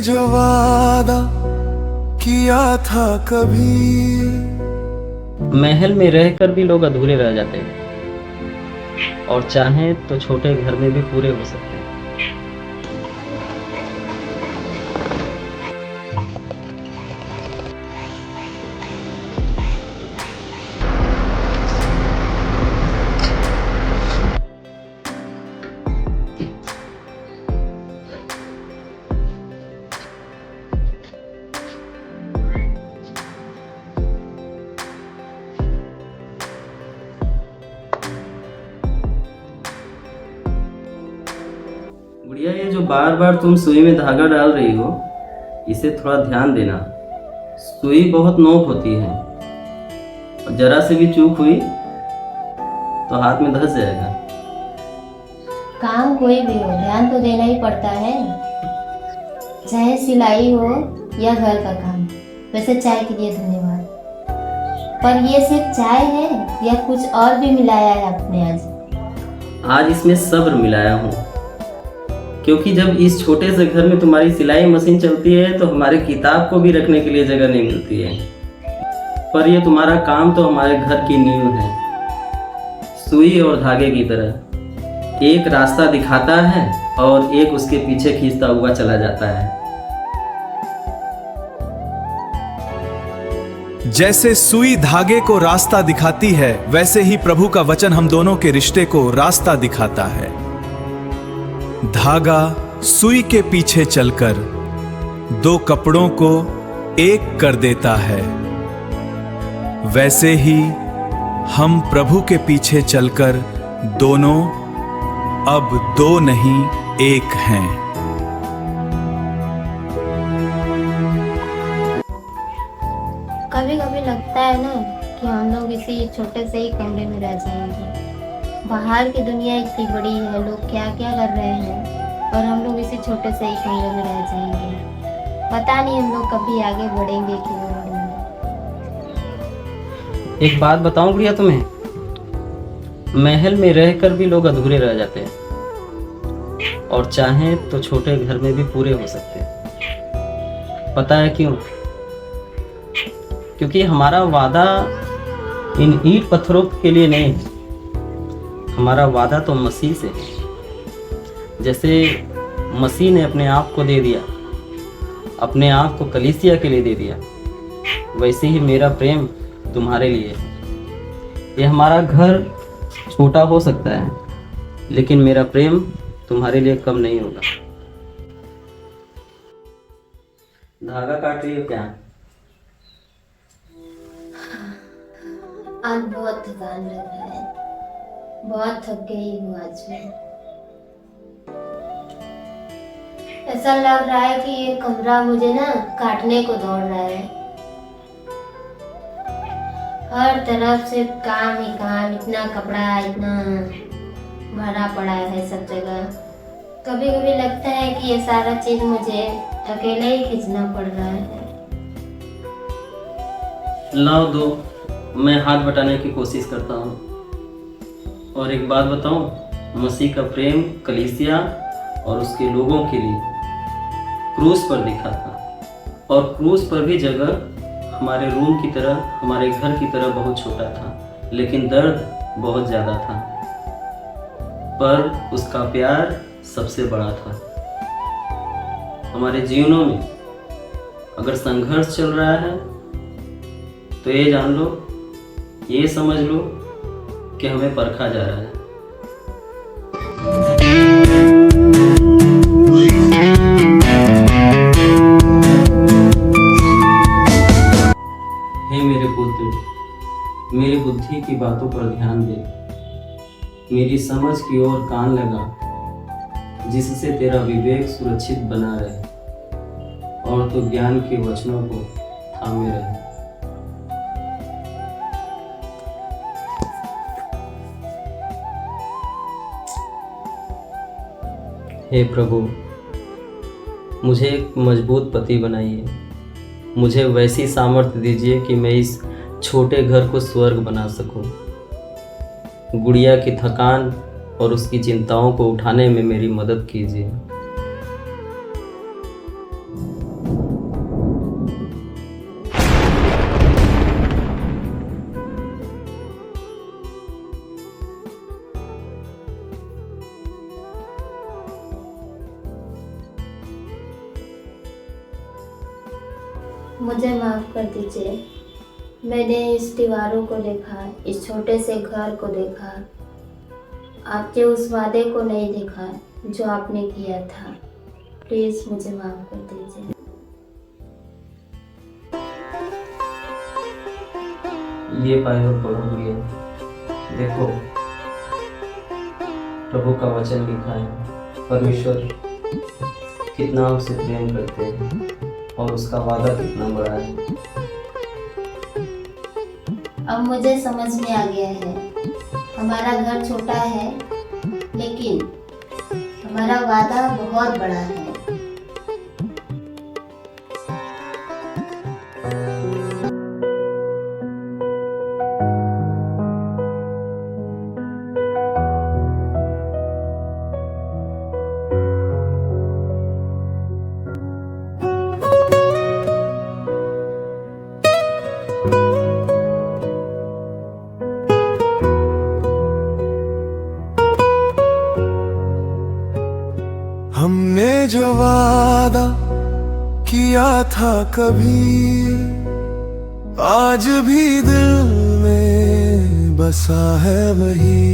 जो वादा किया था कभी। महल में रहकर भी लोग अधूरे रह जाते हैं और चाहें तो छोटे घर में भी पूरे हो सकते हैं। गुड़िया, ये जो बार बार तुम सुई में धागा डाल रही हो, इसे थोड़ा ध्यान देना। सुई बहुत नोक होती है और जरा से भी चूक हुई तो हाथ में धंस जाएगा। काम कोई भी हो, ध्यान तो देना ही पड़ता है, चाहे सिलाई हो या घर का काम। वैसे चाय के लिए धन्यवाद, पर ये सिर्फ चाय है या कुछ और भी मिलाया है आपने आज? आज इसमें सब्र मिलाया हूँ, क्योंकि जब इस छोटे से घर में तुम्हारी सिलाई मशीन चलती है तो हमारे किताब को भी रखने के लिए जगह नहीं मिलती है। पर ये तुम्हारा काम तो हमारे घर की नींव है। सुई और धागे की तरह एक रास्ता दिखाता है और एक उसके पीछे खींचता हुआ चला जाता है। जैसे सुई धागे को रास्ता दिखाती है, वैसे ही प्रभु का वचन हम दोनों के रिश्ते को रास्ता दिखाता है। धागा सुई के पीछे चलकर दो कपड़ों को एक कर देता है, वैसे ही हम प्रभु के पीछे चलकर दोनों अब दो नहीं एक हैं। कभी कभी लगता है ना कि हम लोग इसी छोटे से ही कमरे में रह जाएंगे। बाहर की दुनिया इतनी बड़ी है, लोग क्या क्या कर रहे हैं, और हम लोग इसी छोटे से ही कमरे में रह जाएंगे। पता नहीं हम लोग कभी आगे बढ़ेंगे कि नहीं बढ़ेंगे। एक बात बताऊं गुड़िया तुम्हें, महल में रहकर भी लोग अधूरे रह जाते हैं और चाहें तो छोटे घर में भी पूरे हो सकते हैं। पता है क्यों? क्योंकि हमारा वादा इन ईंट पत्थरों के लिए नहीं है, हमारा वादा तो मसीह से है। जैसे मसीह ने अपने आप को दे दिया, अपने आप को कलीसिया के लिए दे दिया, वैसे ही मेरा प्रेम तुम्हारे लिए है। ये हमारा घर छोटा हो सकता है, लेकिन मेरा प्रेम तुम्हारे लिए कम नहीं होगा। धागा काट रही हो क्या? आज बहुत थकान लग रहा है, बहुत थक गई हूँ आज मैं। ऐसा लग रहा है कि ये कमरा मुझे ना काटने को दौड़ रहा है। हर तरफ से काम ही काम, इतना कपड़ा, इतना भरा पड़ा है सब जगह। कभी कभी लगता है कि ये सारा चीज मुझे अकेले ही खींचना पड़ रहा है। लाओ दो, मैं हाथ बटाने की कोशिश करता हूँ। और एक बात बताऊँ, मसीह का प्रेम कलीसिया और उसके लोगों के लिए क्रूस पर दिखा था, और क्रूस पर भी जगह हमारे रूम की तरह, हमारे घर की तरह बहुत छोटा था, लेकिन दर्द बहुत ज़्यादा था। पर उसका प्यार सबसे बड़ा था। हमारे जीवनों में अगर संघर्ष चल रहा है तो ये जान लो, ये समझ लो कि हमें परखा जा रहा है। हे मेरे पुत्र, मेरी बुद्धि की बातों पर ध्यान दे, मेरी समझ की ओर कान लगा, जिससे तेरा विवेक सुरक्षित बना रहे और तू ज्ञान के वचनों को थामे रहे। हे प्रभु, मुझे एक मजबूत पति बनाइए। मुझे वैसी सामर्थ्य दीजिए कि मैं इस छोटे घर को स्वर्ग बना सकूं। गुड़िया की थकान और उसकी चिंताओं को उठाने में मेरी मदद कीजिए। मुझे माफ़ कर दीजिए। मैंने इस दीवारों को देखा, इस छोटे से घर को देखा, आपके उस वादे को नहीं देखा जो आपने किया था। प्लीज़ मुझे माफ़ कर दीजिए। ये बाइबल पढ़ो गुड़िया, देखो प्रभु का वचन लिखा है, परमेश्वर कितना उससे प्रेम करते हैं और उसका वादा कितना बड़ा है। अब मुझे समझ में आ गया है, हमारा घर छोटा है लेकिन हमारा वादा बहुत बड़ा है। हमने जो वादा किया था कभी, आज भी दिल में बसा है वही।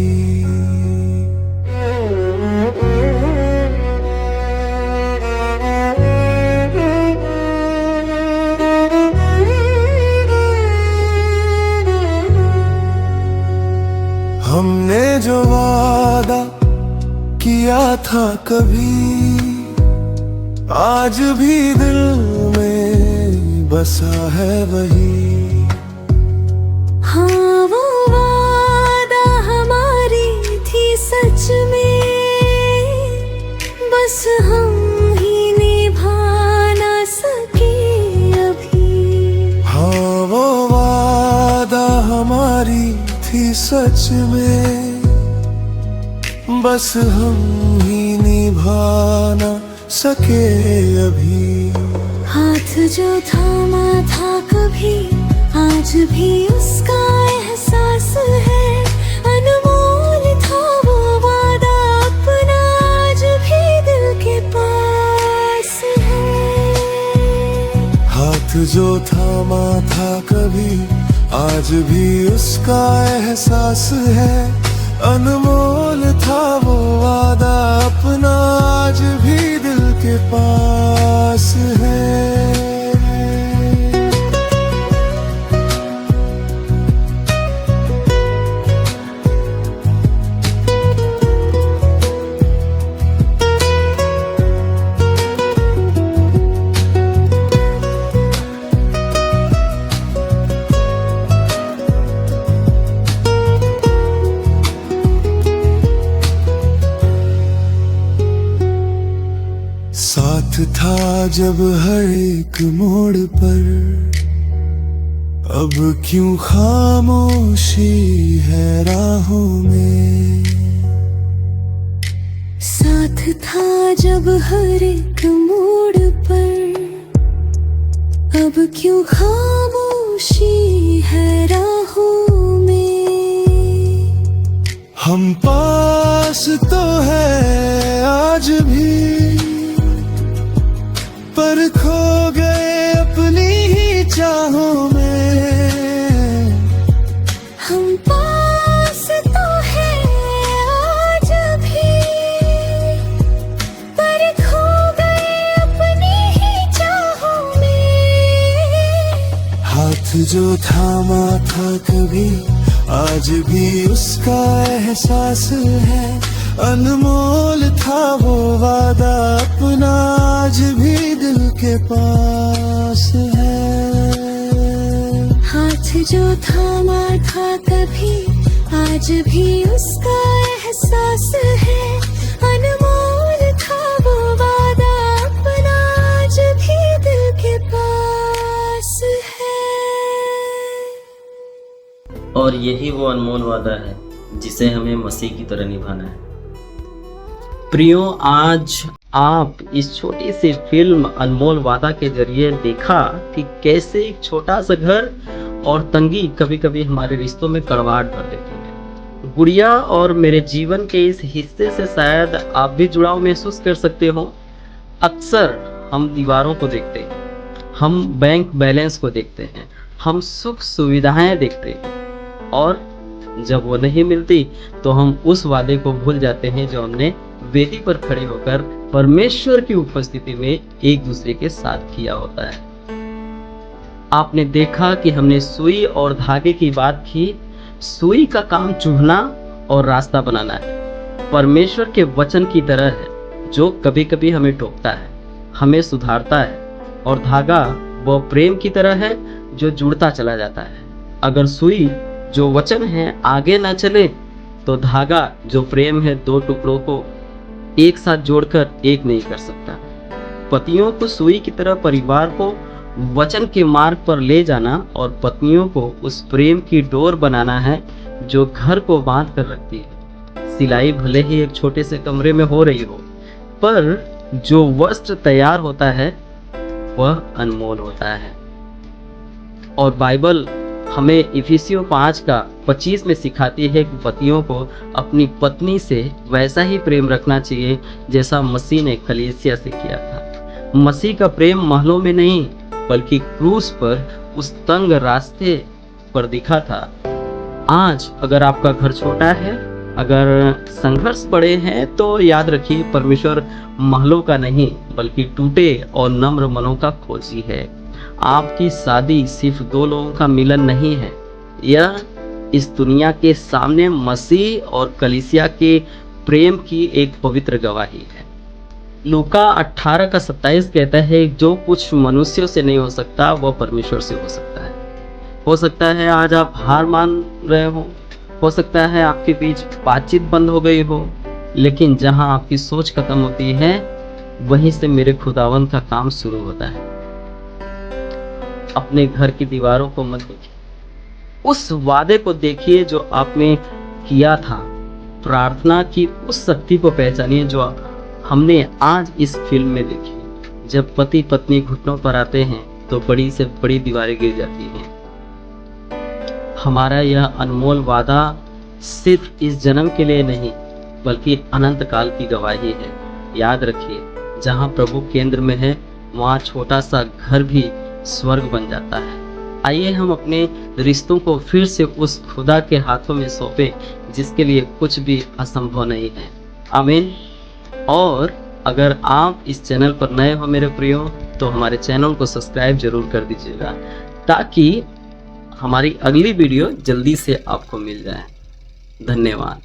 हमने जो वादा किया था कभी, आज भी दिल में बसा है वही। हाँ वो वादा हमारी थी सच में, बस हम ही निभा ना सके अभी। हाँ वो वादा हमारी थी सच में, बस हम ही निभा ना सके अभी। हाथ जो थामा था कभी, आज भी उसका एहसास है। अनमोल था वो वादा अपना, आज भी दिल के पास है। हाथ जो थामा था कभी, आज भी उसका एहसास है। अनमोल था वो वादा अपना, आज भी दिल के पास है। साथ था जब हर एक मोड़ पर, अब क्यों खामोशी है राहों में। साथ था जब हर एक मोड़ पर, अब क्यों खामोशी है राहों में। हम पास तो है आज भी, पर खो गए अपनी ही चाहों में। हम पास तो है आज भी, पर खो गए अपनी ही चाहों में। हाथ जो थामा था कभी, आज भी उसका एहसास है। अनमोल था वो वादा अपना, आज भी दिल के पास है। हाथ जो थामा था कभी, आज भी उसका एहसास है। अनमोल था वो वादा अपना, आज भी दिल के पास है। और यही वो अनमोल वादा है जिसे हमें मसीह की तरह निभाना है। प्रियो, आज आप इस छोटी सी फिल्म अनमोल वादा के जरिए देखा कि कैसे एक छोटा सा घर और तंगी कभी कभी हमारे रिश्तों में कड़वाहट भर देती है। गुड़िया और मेरे जीवन के इस हिस्से से शायद आप भी जुड़ाव महसूस कर सकते हो। अक्सर हम दीवारों को देखते हैं, हम बैंक बैलेंस को देखते हैं, हम सुख सुविधाएं देखते हैं, और जब वो नहीं मिलती तो हम उस वादे को भूल जाते हैं जो हमने वेदी पर खड़े होकर परमेश्वर की उपस्थिति में एक दूसरे के साथ किया होता है। आपने देखा कि हमने सुई और धागे की बात की। सुई का काम चुभना और रास्ता बनाना है, परमेश्वर के वचन की तरह है जो कभी कभी हमें टोकता है, हमें सुधारता है, और धागा वो प्रेम की तरह है जो जुड़ता चला जाता है। अगर सुई जो वचन है आगे ना चले तो धागा जो प्रेम है दो टुकड़ों को एक साथ जोड़कर एक नहीं कर सकता। पतियों को सुई की तरह परिवार को वचन के मार्ग पर ले जाना और पत्नियों को उस प्रेम की डोर बनाना है जो घर को बांध कर रखती है। सिलाई भले ही एक छोटे से कमरे में हो रही हो, पर जो वस्त्र तैयार होता है वह अनमोल होता है। और बाइबल हमें इफिसियों 5:25 में सिखाती है कि पतियों को अपनी पत्नी से वैसा ही प्रेम रखना चाहिए जैसा मसीह ने कलीसिया से किया था। मसीह का प्रेम महलों में नहीं बल्कि क्रूस पर उस तंग रास्ते पर दिखा था। आज अगर आपका घर छोटा है, अगर संघर्ष बड़े हैं, तो याद रखिए परमेश्वर महलों का नहीं बल्कि टूटे और नम्र मनों का खोजी है। आपकी शादी सिर्फ दो लोगों का मिलन नहीं है, यह इस दुनिया के सामने मसीह और कलीसिया के प्रेम की एक पवित्र गवाही है। लूका 18:27 कहता है, जो कुछ मनुष्यों से नहीं हो सकता वह परमेश्वर से हो सकता है। हो सकता है आज आप हार मान रहे हो सकता है आपके बीच बातचीत बंद हो गई हो, लेकिन जहां आपकी सोच खत्म होती है वहीं से मेरे खुदावंत का काम शुरू होता है। अपने घर की दीवारों को मत देखिए, उस वादे को देखिए जो आपने किया था। प्रार्थना की उस शक्ति को पहचानिए जो हमने आज इस फिल्म में देखी। जब पति पत्नी घुटनों पर आते हैं तो बड़ी से बड़ी दीवारें गिर जाती हैं। हमारा यह अनमोल वादा सिर्फ इस जन्म के लिए नहीं बल्कि अनंत काल की गवाही है। याद रखिए, जहाँ प्रभु केंद्र में है वहाँ छोटा सा घर भी स्वर्ग बन जाता है। आइए हम अपने रिश्तों को फिर से उस खुदा के हाथों में सौंपे जिसके लिए कुछ भी असंभव नहीं है। आमीन। और अगर आप इस चैनल पर नए हो मेरे प्रियो, तो हमारे चैनल को सब्सक्राइब जरूर कर दीजिएगा ताकि हमारी अगली वीडियो जल्दी से आपको मिल जाए। धन्यवाद।